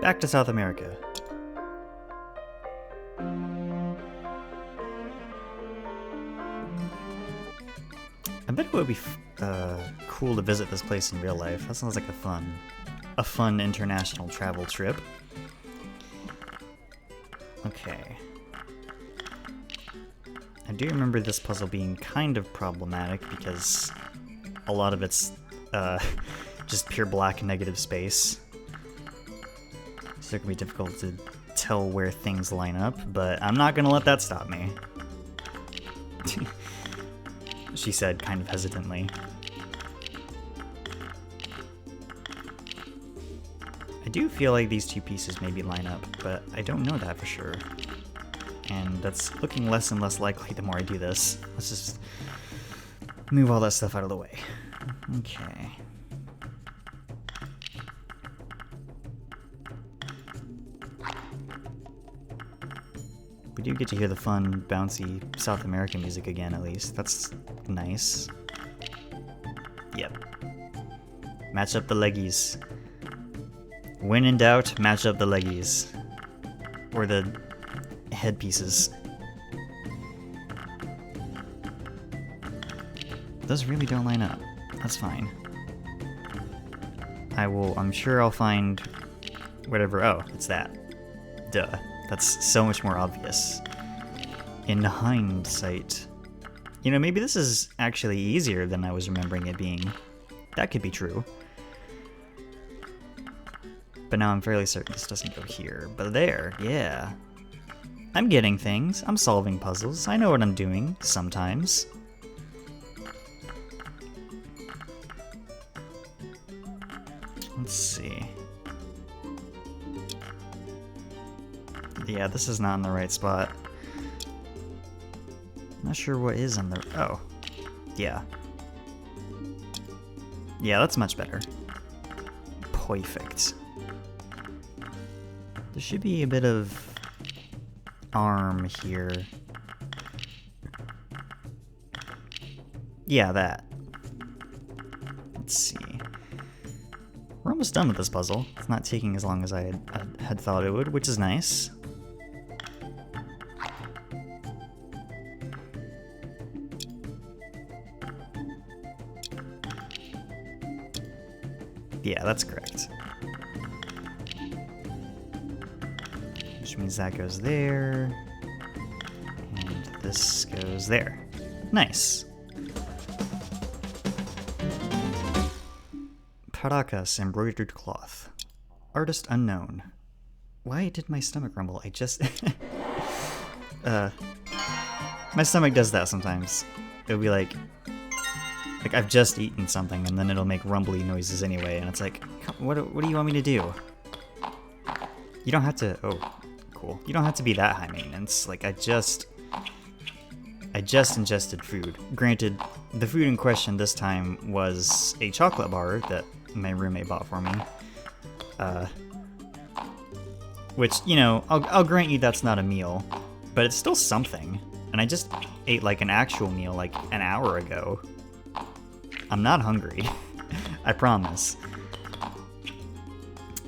Back to South America. I bet it would be cool to visit this place in real life. That sounds like a fun international travel trip. Okay. I do remember this puzzle being kind of problematic because a lot of it's just pure black negative space. So it can be difficult to tell where things line up, but I'm not gonna let that stop me. She said, kind of hesitantly. I do feel like these two pieces maybe line up, but I don't know that for sure. And that's looking less and less likely the more I do this. Let's just move all that stuff out of the way. Okay. We do get to hear the fun, bouncy South American music again, at least. That's nice. Yep. Match up the leggies. When in doubt, match up the leggies. Or the headpieces. Those really don't line up. That's fine. I'm sure I'll find whatever. Oh, it's that. Duh. That's so much more obvious. In hindsight. You know, maybe this is actually easier than I was remembering it being. That could be true. But now I'm fairly certain this doesn't go here. But there, yeah. I'm getting things. I'm solving puzzles. I know what I'm doing, sometimes. Let's see. Yeah, this is not in the right spot. Not sure what is on the... Oh. Yeah. Yeah, that's much better. Perfect. There should be a bit of arm here. Yeah, that. Let's see. We're almost done with this puzzle. It's not taking as long as I had thought it would, which is nice. Yeah, that's correct. Which means that goes there. And this goes there. Nice. Paracas, embroidered cloth. Artist unknown. Why did my stomach rumble? I just... my stomach does that sometimes. It'll be like I've just eaten something and then it'll make rumbly noises anyway, and it's like, what do you want me to do? You don't have to... Oh, cool. You don't have to be that high maintenance. Like, I just ingested food. Granted, the food in question this time was a chocolate bar that my roommate bought for me. Which, you know, I'll grant you that's not a meal, but it's still something. And I just ate like an actual meal like an hour ago. I'm not hungry. I promise.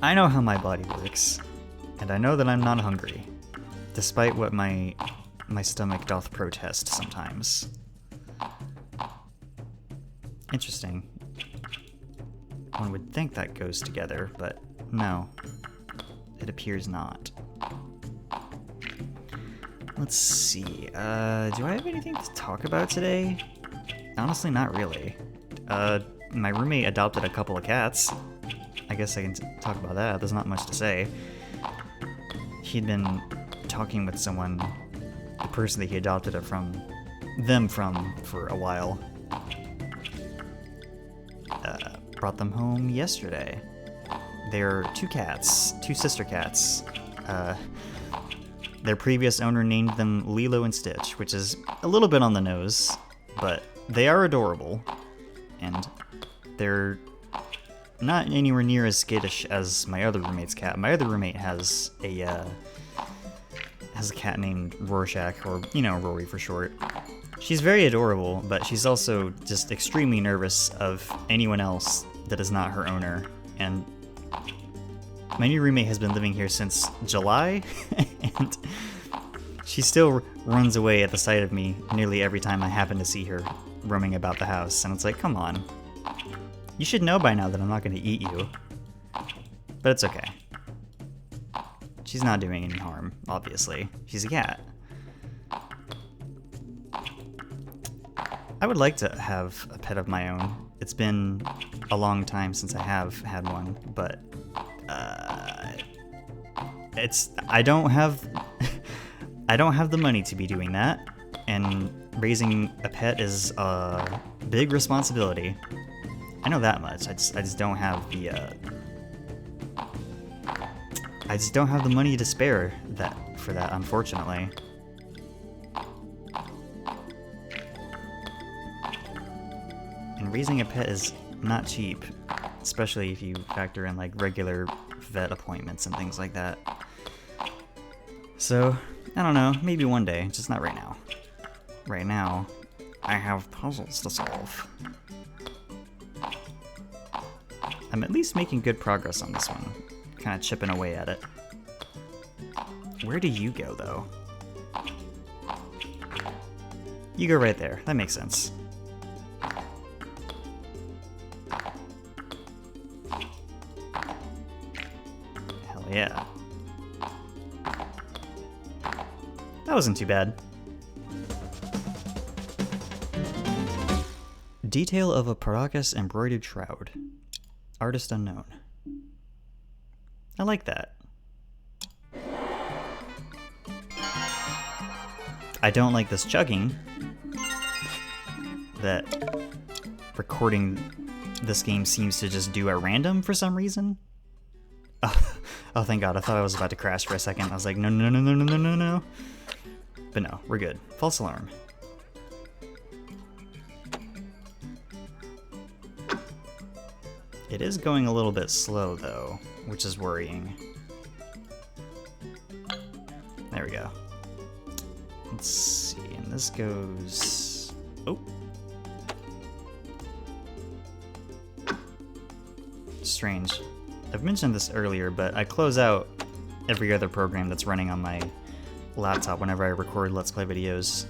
I know how my body works, and I know that I'm not hungry, despite what my stomach doth protest sometimes. Interesting. One would think that goes together, but no. It appears not. Let's see, do I have anything to talk about today? Honestly, not really. My roommate adopted a couple of cats. I guess I can talk about that. There's not much to say. He'd been talking with someone, the person that he adopted it from, for a while. Brought them home yesterday. They're two cats, two sister cats. Their previous owner named them Lilo and Stitch, which is a little bit on the nose, but they are adorable, and they're not anywhere near as skittish as my other roommate's cat. My other roommate has a cat named Rorschach, or, you know, Rory for short. She's very adorable, but she's also just extremely nervous of anyone else that is not her owner, and My new roommate has been living here since July, and she still runs away at the sight of me nearly every time I happen to see her roaming about the house. And it's like, come on. You should know by now that I'm not going to eat you. But it's okay. She's not doing any harm, obviously. She's a cat. I would like to have a pet of my own. It's been a long time since I have had one, but I don't have the money to be doing that, and raising a pet is a big responsibility. I know that much. I just don't have the money to spare for that, unfortunately. And raising a pet is not cheap, especially if you factor in like regular vet appointments and things like that. So, I don't know, maybe one day, just not right now. Right now, I have puzzles to solve. I'm at least making good progress on this one, kind of chipping away at it. Where do you go, though? You go right there, that makes sense. Hell yeah. That wasn't too bad. Detail of a Paracas embroidered shroud. Artist unknown. I like that. I don't like this chugging. That recording this game seems to just do at random for some reason. Oh, thank God. I thought I was about to crash for a second. I was like, no, no, no, no, no, no, no, no. But no, we're good. False alarm. It is going a little bit slow, though, which is worrying. There we go. Let's see, and this goes... Oh! Strange. I've mentioned this earlier, but I close out every other program that's running on my laptop whenever I record Let's Play videos.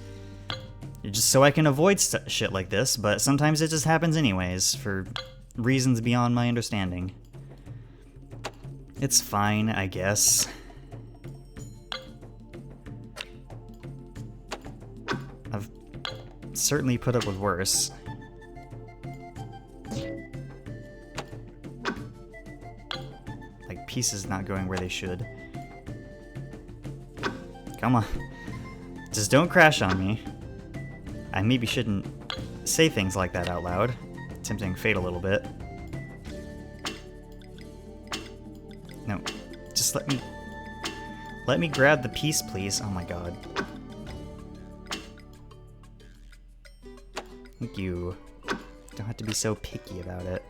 Just so I can avoid shit like this, but sometimes it just happens anyways, for reasons beyond my understanding. It's fine, I guess. I've certainly put up with worse. Like, pieces not going where they should. Come on. Just don't crash on me. I maybe shouldn't say things like that out loud. Tempting fate a little bit. No. Just let me grab the piece, please. Oh my God. Thank you. Don't have to be so picky about it.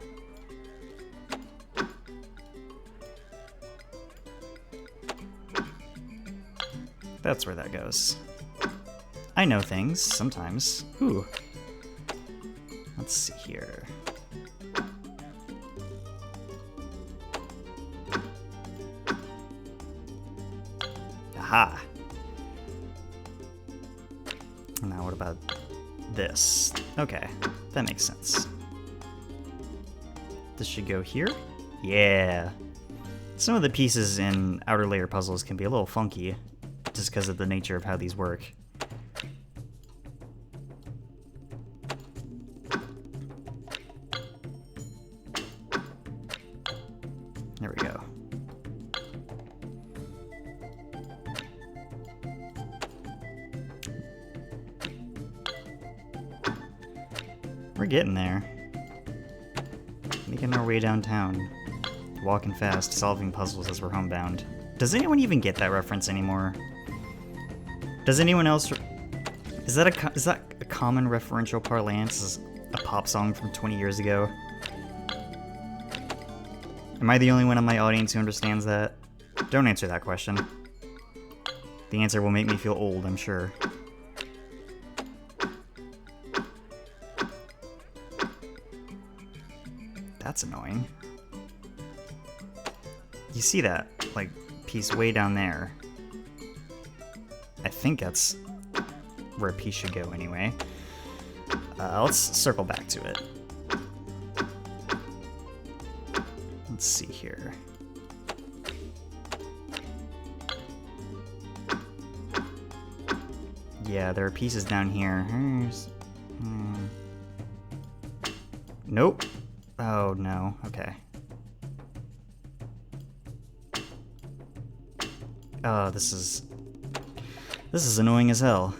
That's where that goes. I know things, sometimes. Ooh. Let's see here. Aha! Now what about this? Okay, that makes sense. This should go here? Yeah! Some of the pieces in outer layer puzzles can be a little funky, just because of the nature of how these work. There we go. We're getting there. Making our way downtown. Walking fast, solving puzzles as we're homebound. Does anyone even get that reference anymore? Does anyone else... Is that a common referential parlance? Is a pop song from 20 years ago? Am I the only one in my audience who understands that? Don't answer that question. The answer will make me feel old, I'm sure. That's annoying. You see that, like, piece way down there? I think that's where a piece should go anyway. Let's circle back to it. Let's see here. Yeah, there are pieces down here. Nope. Oh, no. Okay. Oh, this is annoying as hell.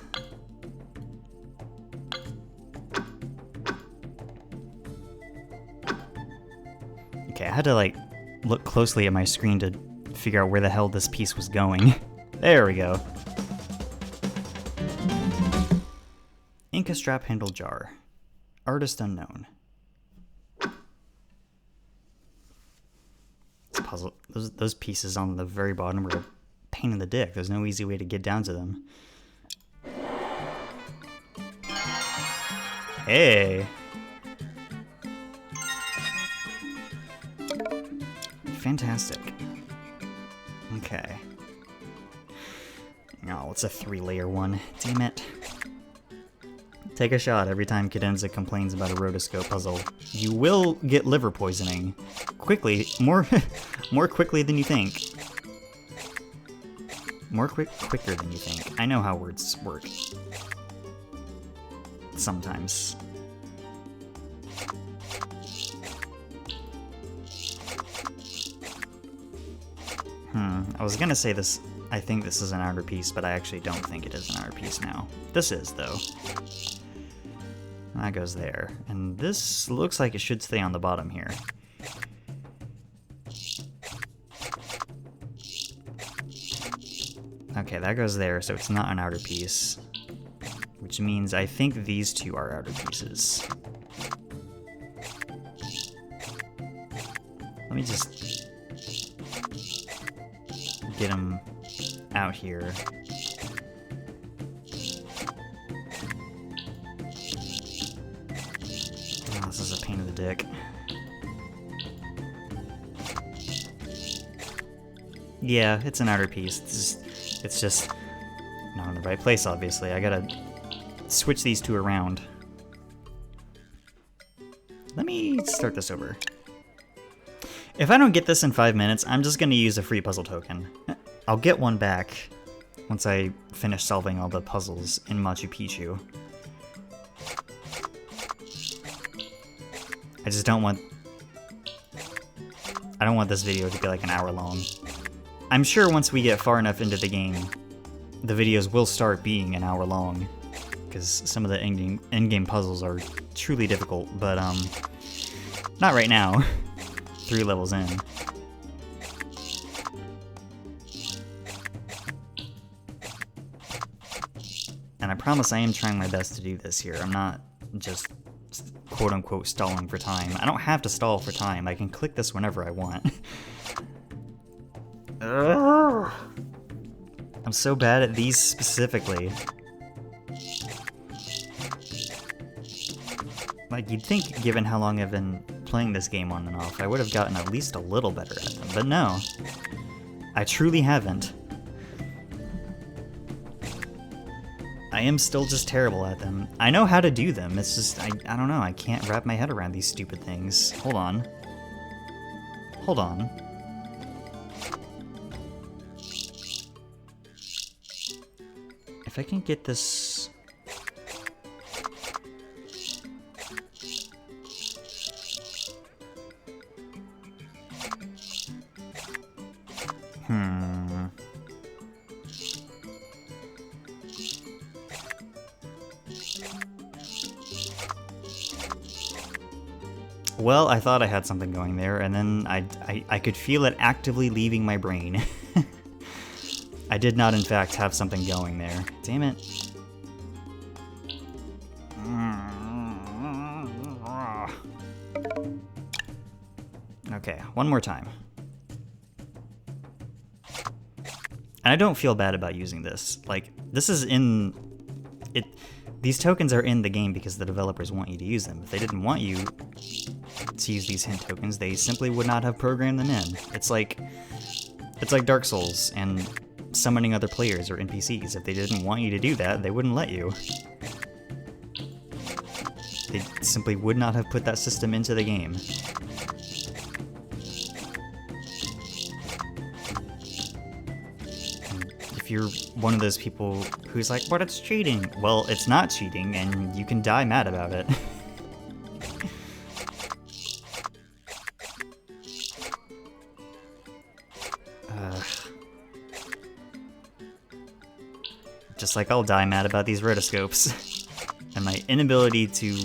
Okay, I had to, like, look closely at my screen to figure out where the hell this piece was going. There we go. Inca strap handle jar. Artist unknown. This puzzle, those pieces on the very bottom are a pain in the dick. There's no easy way to get down to them. Hey! Fantastic. Okay. Oh, it's a 3-layer one. Damn it. Take a shot every time Cadenza complains about a rotoscope puzzle. You will get liver poisoning. Quickly, more quickly than you think. Quicker than you think. I know how words work. Sometimes. I was gonna say this, I think this is an outer piece, but I actually don't think it is an outer piece now. This is, though. That goes there. And this looks like it should stay on the bottom here. Okay, that goes there, so it's not an outer piece. Which means I think these two are outer pieces. Let me just get them out here. Oh, this is a pain in the dick. Yeah, it's an outer piece. It's just not in the right place, obviously. I gotta switch these two around. Let me start this over. If I don't get this in 5 minutes, I'm just gonna use a free puzzle token. I'll get one back once I finish solving all the puzzles in Machu Picchu. I just don't want... I don't want this video to be like an hour long. I'm sure once we get far enough into the game, the videos will start being an hour long, because some of the endgame puzzles are truly difficult, but not right now. 3 levels in. And I promise I am trying my best to do this here. I'm not just quote-unquote stalling for time. I don't have to stall for time. I can click this whenever I want. I'm so bad at these specifically. Like, you'd think, given how long I've been playing this game on and off, I would have gotten at least a little better at them, but no. I truly haven't. I am still just terrible at them. I know how to do them, it's just, I don't know, I can't wrap my head around these stupid things. Hold on. Hold on. If I can get this... Well, I thought I had something going there, and then I could feel it actively leaving my brain. I did not, in fact, have something going there. Damn it. Okay, one more time. And I don't feel bad about using this. Like, this is in... These tokens are in the game because the developers want you to use them. If they didn't want you to use these hint tokens, they simply would not have programmed them in. It's like Dark Souls and summoning other players or NPCs. If they didn't want you to do that, they wouldn't let you. They simply would not have put that system into the game. If you're one of those people who's like, but it's cheating. Well, it's not cheating, and you can die mad about it. Just like I'll die mad about these rotoscopes and my inability to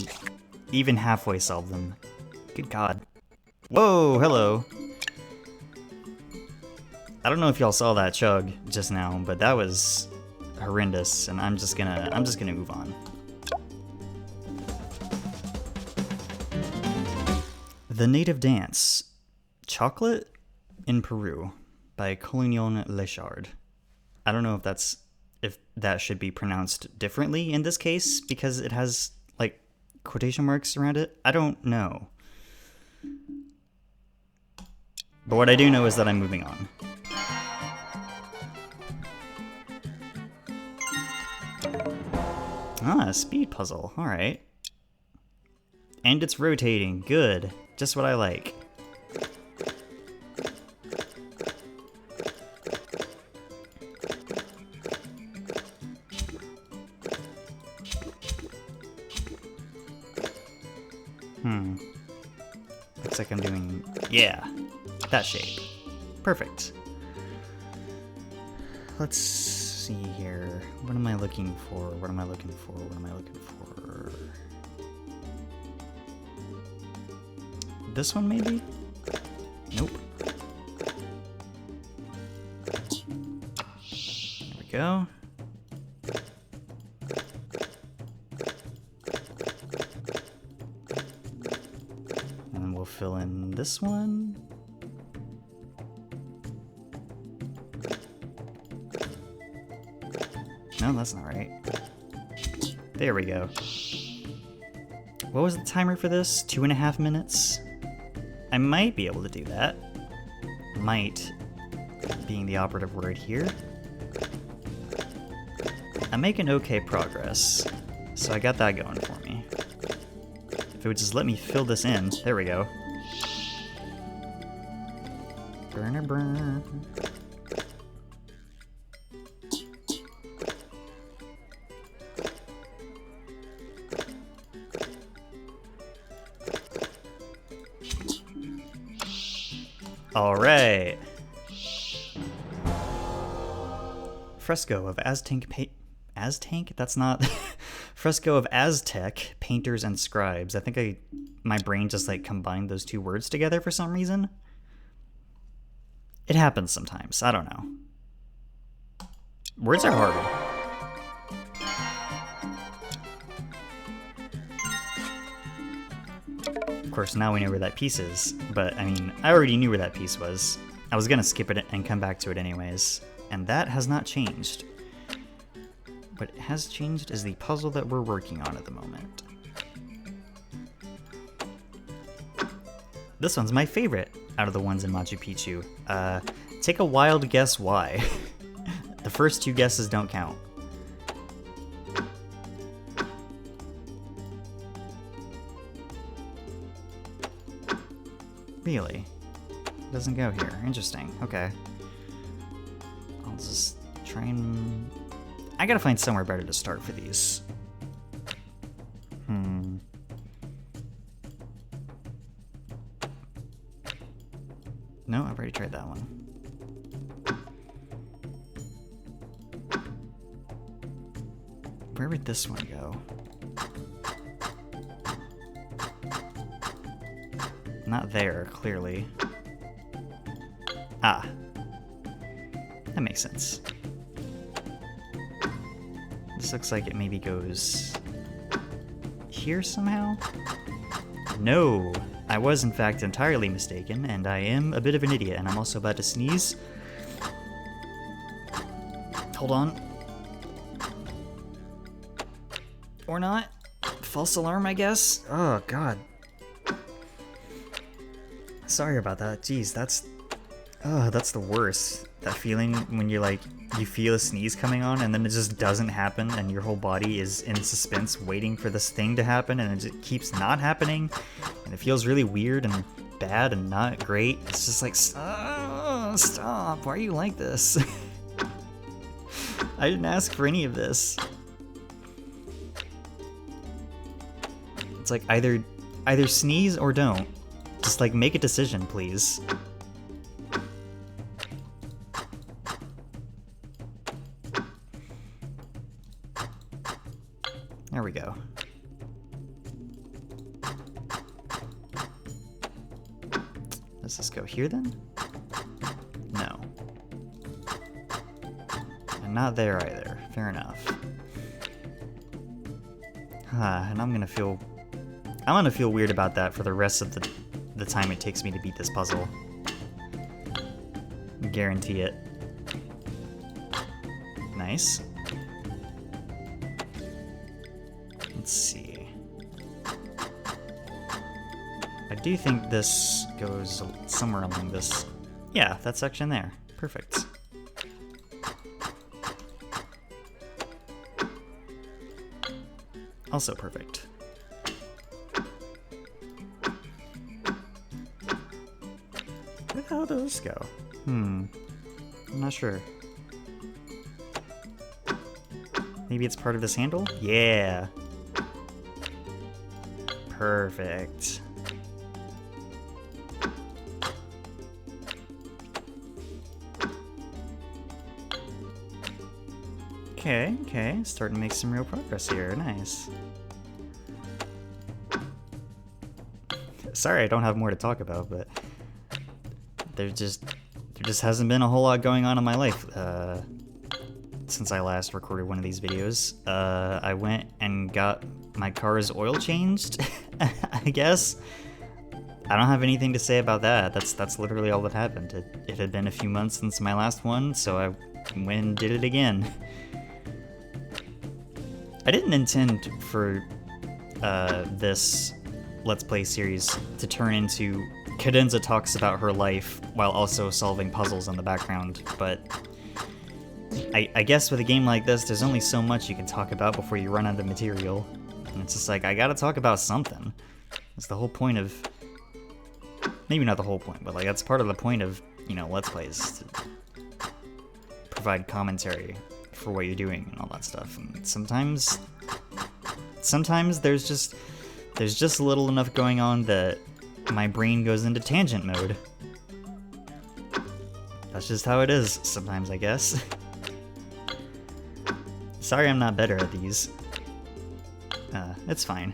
even halfway solve them. Good God. Whoa, hello. I don't know if y'all saw that chug just now, but that was horrendous, and I'm just gonna move on. The Native Dance, Chocolate in Peru by Collignon Lechard. I don't know if that should be pronounced differently in this case because it has like quotation marks around it. I don't know. But what I do know is that I'm moving on. Ah, a speed puzzle. All right. And it's rotating. Good. Just what I like. Looks like I'm doing... yeah, that shape. Perfect. Let's see here. What am I looking for? What am I looking for? What am I looking for? This one, maybe? Nope. There we go. And then we'll fill in this one. No, that's not right. There we go. What was the timer for this? 2.5 minutes? I might be able to do that. Might being the operative word here. I'm making okay progress, so I got that going for me. If it would just let me fill this in, there we go. Burner burn. All right. Fresco of Aztec. Aztec? That's not. Fresco of Aztec painters and scribes. I think my brain just like combined those two words together for some reason. It happens sometimes. I don't know. Words are hard. Of course, now we know where that piece is, but I mean, I already knew where that piece was. I was gonna skip it and come back to it anyways, and that has not changed. What has changed is the puzzle that we're working on at the moment. This one's my favorite out of the ones in Machu Picchu. Take a wild guess why. The first 2 guesses don't count. Really? It doesn't go here. Interesting. Okay. I'll just try and... I gotta find somewhere better to start for these. No, I've already tried that one. Where would this one go? Not there, clearly. Ah. That makes sense. This looks like it maybe goes here somehow? No! I was in fact entirely mistaken, and I am a bit of an idiot, and I'm also about to sneeze. Hold on. Or not. False alarm, I guess? Oh, God. Sorry about that. Jeez, that's the worst. That feeling when you're like, you feel a sneeze coming on and then it just doesn't happen and your whole body is in suspense waiting for this thing to happen and it just keeps not happening and it feels really weird and bad and not great. It's just like, stop. Why are you like this? I didn't ask for any of this. It's like either sneeze or don't. Just like make a decision, please. There we go. Does this go here then? No. And not there either. Fair enough. And I'm gonna feel weird about that for the rest of the time it takes me to beat this puzzle. Guarantee it. Nice. Let's see. I do think this goes somewhere along this. Yeah, that section there. Perfect. Also perfect. Where the hell does this go? I'm not sure. Maybe it's part of this handle? Yeah. Perfect. Okay, starting to make some real progress here. Nice. Sorry I don't have more to talk about, but there just hasn't been a whole lot going on in my life since I last recorded one of these videos. I went and got my car's oil changed, I guess. I don't have anything to say about that. That's literally all that happened. It had been a few months since my last one, so I went and did it again. I didn't intend for this Let's Play series to turn into Cadenza talks about her life while also solving puzzles in the background, but I guess with a game like this, there's only so much you can talk about before you run out of material. And it's just like, I gotta talk about something. That's the whole point of... Maybe not the whole point, but like that's part of the point of, you know, Let's Plays. To provide commentary for what you're doing and all that stuff. And sometimes there's just little enough going on that my brain goes into tangent mode. That's just how it is sometimes, I guess. Sorry I'm not better at these. It's fine.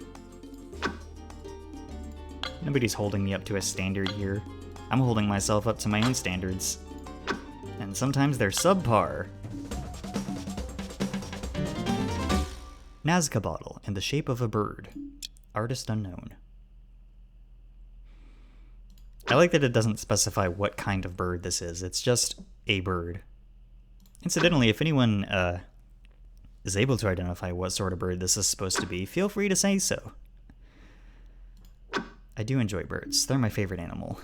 Nobody's holding me up to a standard here. I'm holding myself up to my own standards. And sometimes they're subpar. Nasca bottle in the shape of a bird. Artist unknown. I like that it doesn't specify what kind of bird this is. It's just a bird. Incidentally, if anyone is able to identify what sort of bird this is supposed to be, feel free to say so. I do enjoy birds. They're my favorite animal.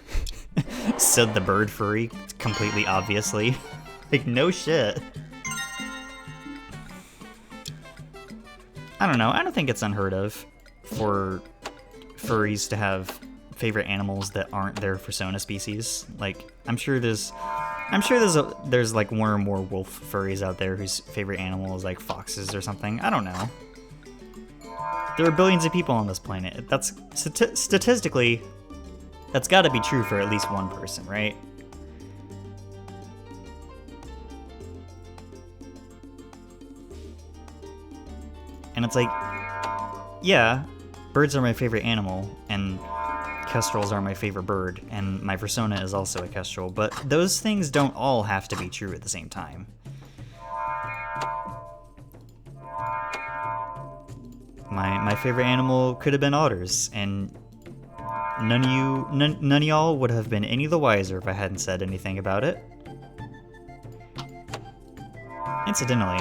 Said the bird furry, completely obviously. Like, no shit. I don't know. I don't think it's unheard of for furries to have favorite animals that aren't their persona species. Like, I'm sure there's like one or more wolf furries out there whose favorite animal is like foxes or something. I don't know. There are billions of people on this planet. That's statistically, that's got to be true for at least one person, right? And it's like, yeah, birds are my favorite animal, and kestrels are my favorite bird, and my persona is also a kestrel, but those things don't all have to be true at the same time. My favorite animal could have been otters, and none of y'all would have been any the wiser if I hadn't said anything about it. Incidentally,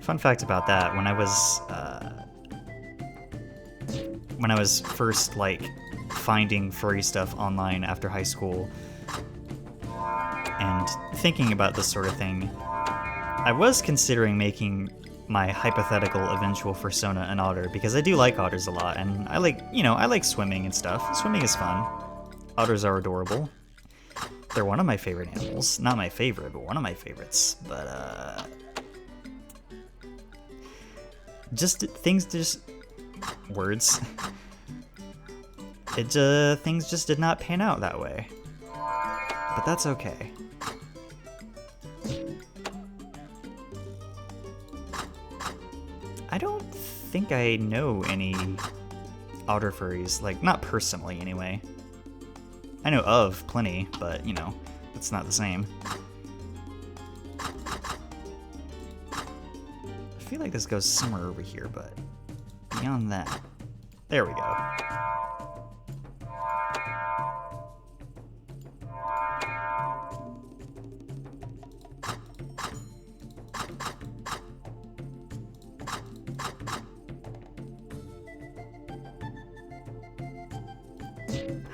fun fact about that, when I was first, like, finding furry stuff online after high school and thinking about this sort of thing, I was considering making my hypothetical eventual fursona an otter, because I do like otters a lot, and I like swimming and stuff. Swimming is fun. Otters are adorable. They're one of my favorite animals. Not my favorite, but one of my favorites. But, words. Things just did not pan out that way. But that's okay. I don't think I know any otter furries, like, not personally anyway. I know of plenty, but, you know, it's not the same. I feel like this goes somewhere over here, but beyond that, there we go.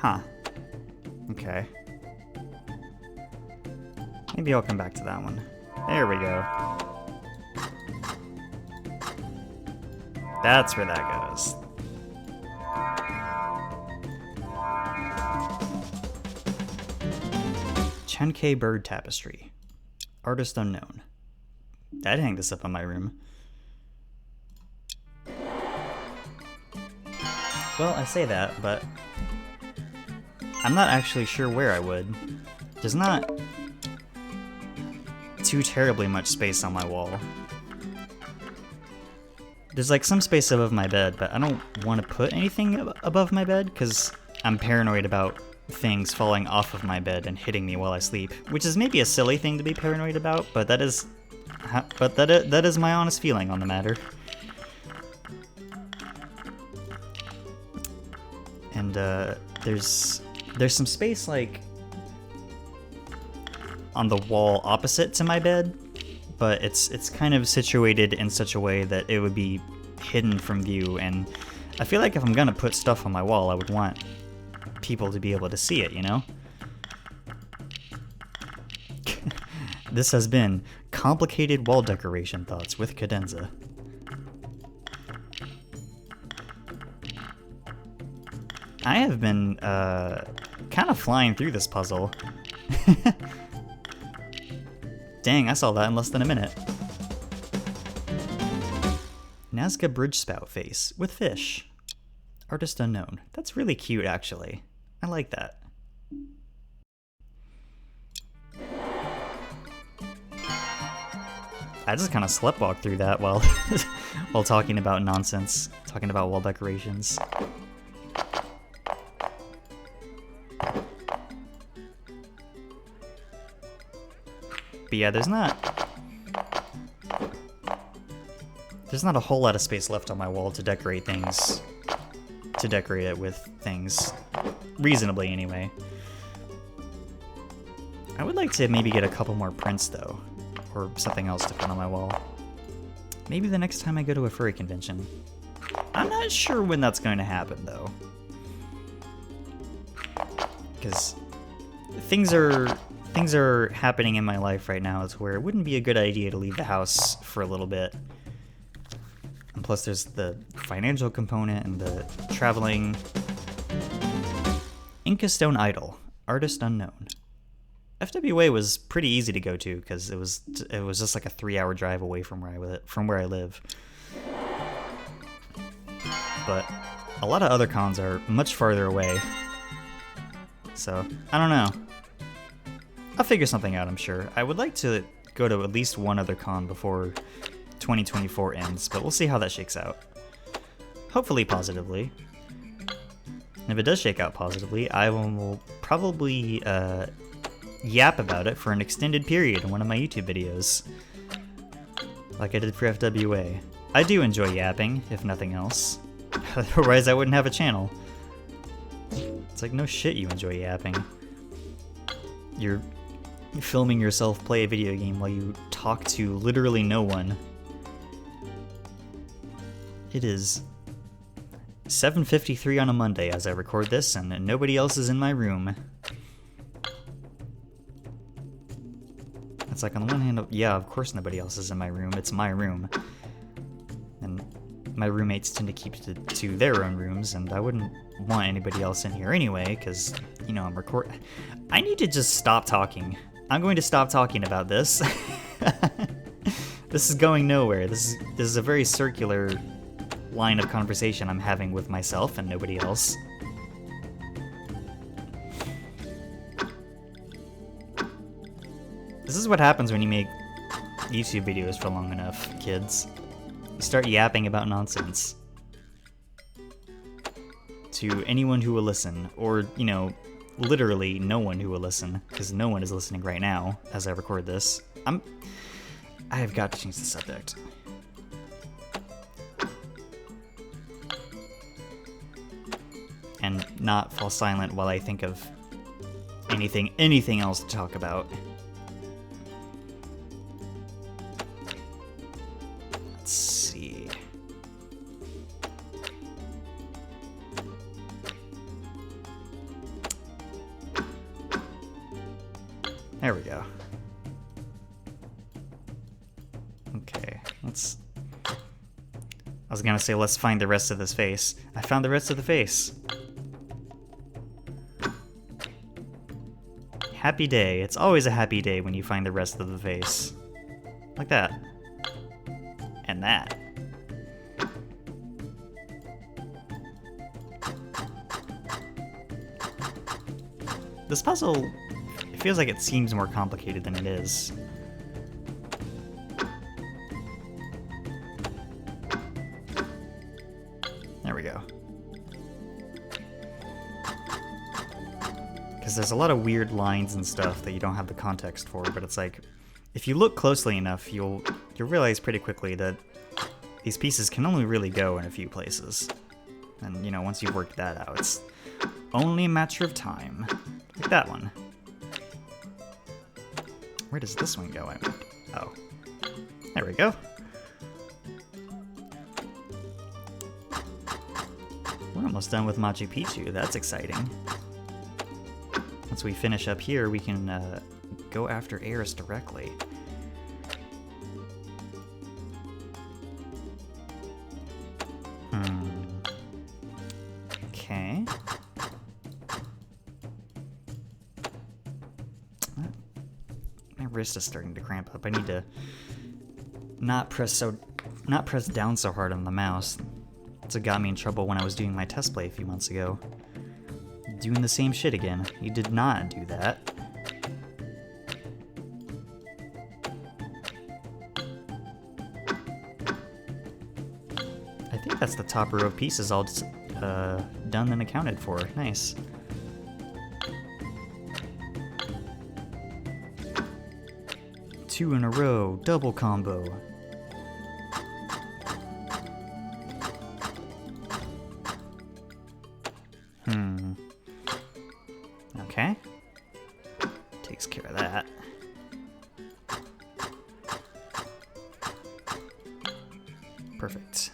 Huh. Okay. Maybe I'll come back to that one. There we go. That's where that goes. Chancay bird tapestry. Artist unknown. I'd hang this up in my room. Well, I say that, but I'm not actually sure where I would. There's not too terribly much space on my wall. There's like some space above my bed, but I don't want to put anything above my bed because I'm paranoid about things falling off of my bed and hitting me while I sleep, which is maybe a silly thing to be paranoid about, but that is my honest feeling on the matter. And there's some space like on the wall opposite to my bed, but it's kind of situated in such a way that it would be hidden from view, and I feel like if I'm gonna put stuff on my wall, I would want people to be able to see it, you know? This has been Complicated Wall Decoration Thoughts with Cadenza. I have been kind of flying through this puzzle. Dang, I saw that in less than a minute. Nasca bridgespout face with fish. Artist unknown. That's really cute, actually. I like that. I just kind of sleptwalked through that while while talking about nonsense, talking about wall decorations. But yeah, there's not a whole lot of space left on my wall to decorate things, to decorate it with things, reasonably anyway. I would like to maybe get a couple more prints though, or something else to put on my wall. Maybe the next time I go to a furry convention. I'm not sure when that's going to happen though, because things are happening in my life right now to where it wouldn't be a good idea to leave the house for a little bit. And plus there's the financial component and the traveling. Inca stone idol, artist unknown. FWA was pretty easy to go to because it was just like a 3-hour drive away from where I live. But a lot of other cons are much farther away. So, I don't know. I'll figure something out, I'm sure. I would like to go to at least one other con before 2024 ends, but we'll see how that shakes out. Hopefully positively. And if it does shake out positively, I will probably yap about it for an extended period in one of my YouTube videos. Like I did for FWA. I do enjoy yapping, if nothing else. Otherwise I wouldn't have a channel. It's like, no shit you enjoy yapping. You're filming yourself play a video game while you talk to literally no one. It is 7:53 on a Monday as I record this, and nobody else is in my room. It's like, on the one hand, yeah, of course nobody else is in my room. It's my room. And my roommates tend to keep to their own rooms, and I wouldn't want anybody else in here anyway, because, you know, I'm recording. I need to just stop talking. I'm going to stop talking about this. This is going nowhere. This is a very circular line of conversation I'm having with myself and nobody else. This is what happens when you make YouTube videos for long enough, kids. You start yapping about nonsense. To anyone who will listen, or, you know, literally no one who will listen, because no one is listening right now as I record this. I have got to change the subject. And not fall silent while I think of anything else to talk about. Let's see. There we go. Okay, I was gonna say, let's find the rest of this face. I found the rest of the face. Happy day. It's always a happy day when you find the rest of the face. Like that. And that. This puzzle, it feels like it seems more complicated than it is. There we go. Because there's a lot of weird lines and stuff that you don't have the context for, but it's like, if you look closely enough, you'll realize pretty quickly that these pieces can only really go in a few places. And, you know, once you've worked that out, it's only a matter of time. Like that one. Where does this one go? Oh. There we go. We're almost done with Machu Picchu. That's exciting. Once we finish up here, we can go after Eris directly. Okay. My wrist is starting to cramp up. I need to not press down so hard on the mouse. That's what got me in trouble when I was doing my test play a few months ago. Doing the same shit again. You did not do that. I think that's the top row of pieces all done and accounted for. Nice. Two in a row, double combo. Okay. Takes care of that. Perfect.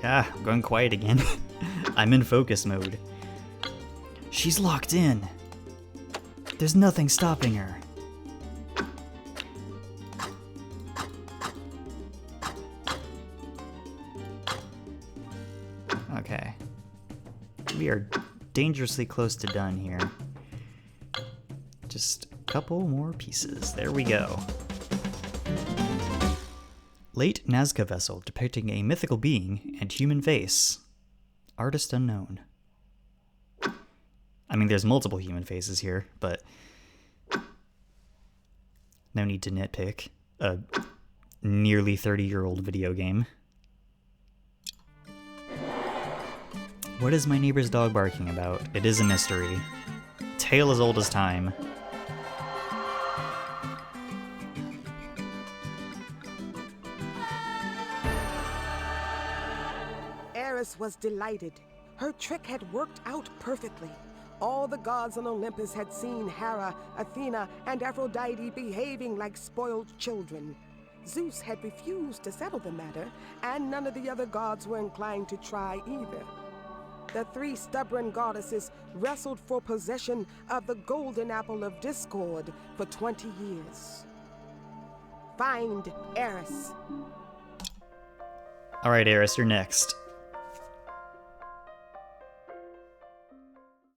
Ah, I'm going quiet again. I'm in focus mode. She's locked in. There's nothing stopping her. Okay. We are dangerously close to done here. Just a couple more pieces. There we go. Late Nasca vessel depicting a mythical being and human face. Artist unknown. I mean, there's multiple human faces here, but no need to nitpick a nearly 30-year-old video game. What is my neighbor's dog barking about? It is a mystery. Tale as old as time. Eris was delighted. Her trick had worked out perfectly. All the gods on Olympus had seen Hera, Athena, and Aphrodite behaving like spoiled children. Zeus had refused to settle the matter, and none of the other gods were inclined to try either. The three stubborn goddesses wrestled for possession of the golden apple of discord for 20 years. Find Eris. Alright, Eris, you're next.